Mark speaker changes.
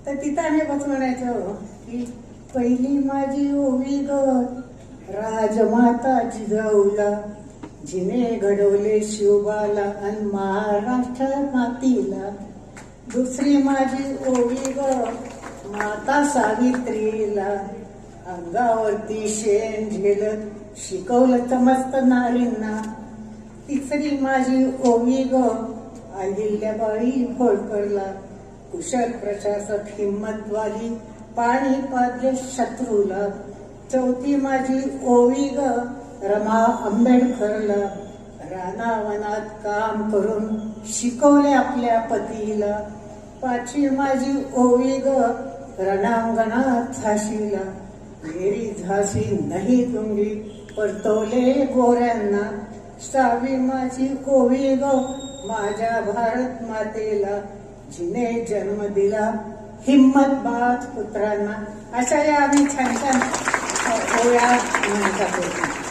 Speaker 1: तर तिथं आम्ही बघ म्हणायचो की पहिली माझी ओवी ग राजमाता जिजाऊला, जिने घडवले शिवबाला आणि महाराष्ट्र मातीला. दुसरी माझी ओवी ग माता सावित्रीला, अंगावरती शेण झेलत शिकवलं समस्त नारींना. तिसरी माझी ओवी ग अहिल्याबाई होळकरला, कुशल प्रशासक हिम्मतवाली, पाणी पाजले शत्रूला. चौथी माझी ओवी ग रमा आंबेडकरला, रानावनात काम करून शिकवले आपल्या पतीला. पाचवी माझी ओवी ग रणांगणात झाशीला, मेरी झाशी नाही तुम्ही परतवले गोऱ्यांना. सहावी माझी ओवी ग माझ्या भारत मातेला, जिने जन्म दिला हिम्मतबाज पुत्रांना. अशा या आम्ही छान छान ओव्या म्हणत आहोत.